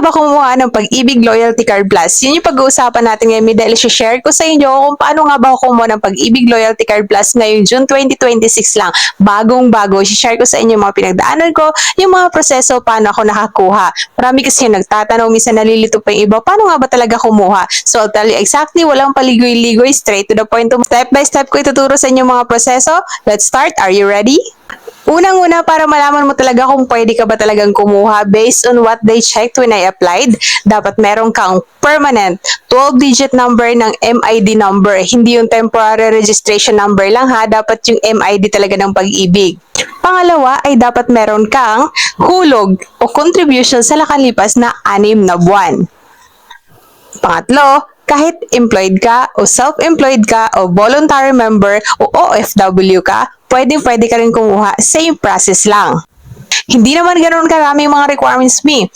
ba kumuha ng Pag-ibig Loyalty Card Plus? Yun yung pag-uusapan natin ngayon dahil share ko sa inyo kung paano nga ba ako kumuha ng Pag-ibig Loyalty Card Plus ngayong June 2026 lang. Bagong-bago. Share ko sa inyo yung mga pinagdaanan ko, yung mga proseso, paano ako nakakuha. Marami kasi nagtatanong, minsan nalilito pa yung iba, paano nga ba talaga kumuha? So I'll tell you exactly, walang paligoy-ligoy, straight to the point. Step by step ko ituturo sa inyo mga proseso. Let's start. Are you ready? Unang-una, para malaman mo talaga kung pwede ka ba talagang kumuha based on what they checked when I applied, dapat meron kang permanent 12-digit number ng MID number. Hindi yung temporary registration number lang ha, dapat yung MID talaga ng Pag-ibig. Pangalawa ay dapat meron kang hulog o contribution sa nakalipas na 6 na buwan. Pangatlo, kahit employed ka o self-employed ka o voluntary member o OFW ka, pwede ka rin kumuha, same process lang. Hindi naman ganoon karaming mga requirements me.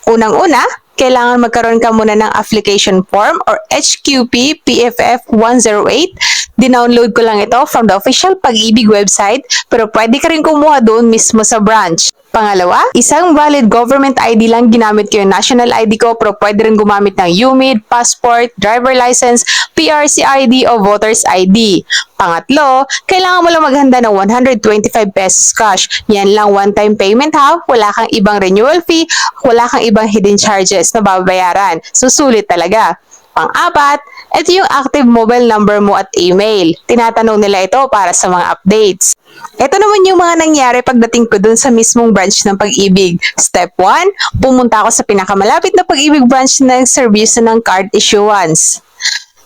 Unang-una, kailangan magkaroon ka muna ng application form or HQP PFF 108. Dinownload ko lang ito from the official Pag-ibig website, pero pwede ka rin kumuha doon mismo sa branch. Pangalawa, isang valid government ID lang ginamit ko yung national ID ko, pero pwede rin gumamit ng UMID, passport, driver license, PRC ID o voter's ID. Pangatlo, kailangan mo lang maghanda ng 125 pesos cash. Yan lang one-time payment ha, wala kang ibang renewal fee, wala kang ibang hidden charges na babayaran. Susulit talaga. Pang-apat, ito yung active mobile number mo at email. Tinatanong nila ito para sa mga updates. Ito naman yung mga nangyari pagdating ko dun sa mismong branch ng Pag-ibig. Step 1, pumunta ako sa pinakamalapit na Pag-ibig branch ng service ng card issuance.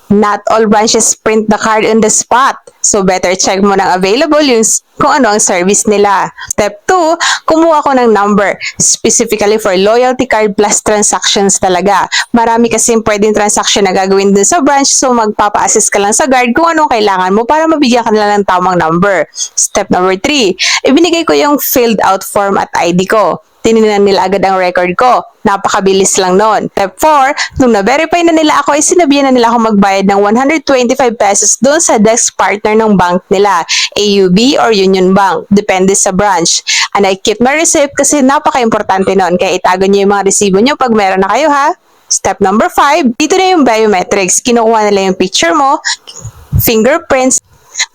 Not all branches print the card on the spot. So better check mo ng available yung kung ano ang service nila. Step 2, kumuha ko ng number. Specifically for loyalty card plus transactions talaga. Marami kasi pwedeng transaction na gagawin dun sa branch, so magpapa-assist ka lang sa guard kung anong kailangan mo para mabigyan ka nila ng tamang number. Step number 3, ibinigay ko yung filled out form at ID ko. Tinignan nila agad ang record ko. Napakabilis lang nun. Step 4, nung na-verify na nila ako, sinabihan na nila ako magbayad ng 125 pesos doon sa desk partner ng bank nila, AUB or Union Bank. Depende sa branch. And I keep my receipt kasi napaka-importante nun. Kaya itago niyo yung mga resibo niyo pag meron na kayo ha. Step number 5, dito na yung biometrics. Kinukuha nila yung picture mo, fingerprints,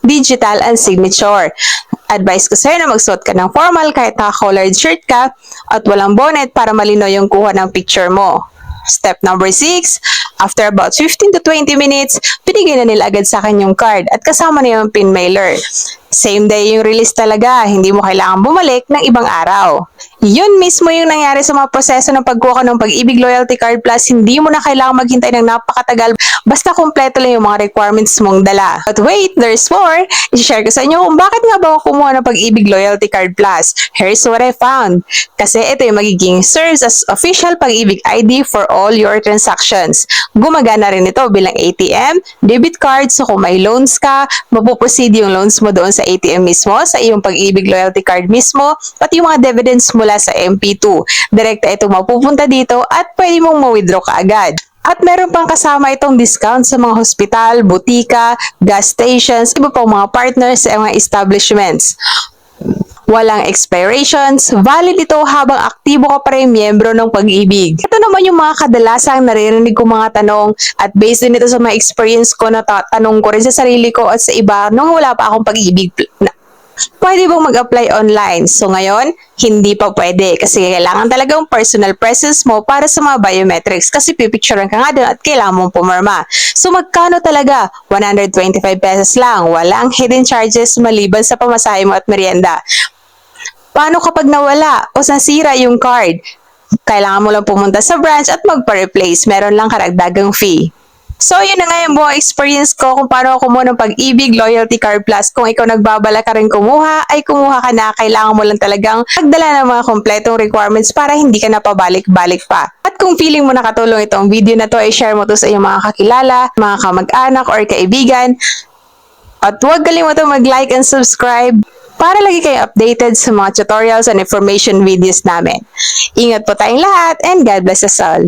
digital and signature. Advice ko sa'yo na magsuot ka ng formal kahit naka-collared shirt ka at walang bonnet para malinaw yung kuha ng picture mo. Step number 6, after about 15 to 20 minutes, binigyan na nila agad sa akin yung card at kasama na yung pin mailer. Same day yung release talaga, hindi mo kailangan bumalik ng ibang araw. Yun mismo yung nangyari sa mga proseso ng pagkuha ng Pag-ibig Loyalty Card Plus, hindi mo na kailangan maghintay ng napakatagal, basta kumpleto lang yung mga requirements mong dala. But wait, there's more! I-share ko sa inyo kung bakit nga ba ako kumuha ng Pag-ibig Loyalty Card Plus. Here's what I found. Kasi ito yung magiging serves as official Pag-ibig ID for all your transactions. Gumagana rin ito bilang ATM, debit card, so kung may loans ka, mapuproceed yung loans mo doon sa ATM mismo, sa iyong Pag-ibig Loyalty Card mismo, pati yung mga dividends mula sa MP2. Direkta itong mapupunta dito at pwede mong ma-withdraw ka agad. At meron pang kasama itong discount sa mga hospital, butika, gas stations, iba pang mga partners sa mga establishments. Walang expirations, valid ito habang aktibo ka pa rin miyembro ng Pag-ibig. Ito naman yung mga kadalasang naririnig ko mga tanong at based din ito sa mga experience ko na tanong ko rin sa sarili ko at sa iba nung wala pa akong Pag-ibig. Pwede bang mag-apply online? So ngayon, hindi pa pwede kasi kailangan talagang personal presence mo para sa mga biometrics kasi pipicturean ka nga doon at kailangan mong pumirma. So magkano talaga? 125 pesos lang. Walang hidden charges maliban sa pamasahe mo at merienda. Paano kapag nawala o nasira yung card? Kailangan mo lang pumunta sa branch at magpa-replace. Meron lang karagdagang fee. So, yun na nga yung buong experience ko kung paano ako kumuha ng Pag-ibig Loyalty Card Plus. Kung ikaw nagbabala ka rin kumuha, ay kumuha ka na. Kailangan mo lang talagang magdala ng mga kompletong requirements para hindi ka na pabalik-balik pa. At kung feeling mo nakatulong itong video na to, ay share mo to sa iyong mga kakilala, mga kamag-anak, or kaibigan. At huwag kalimutan mag-like and subscribe para lagi kayo updated sa mga tutorials and information videos namin. Ingat po tayong lahat and God bless us all.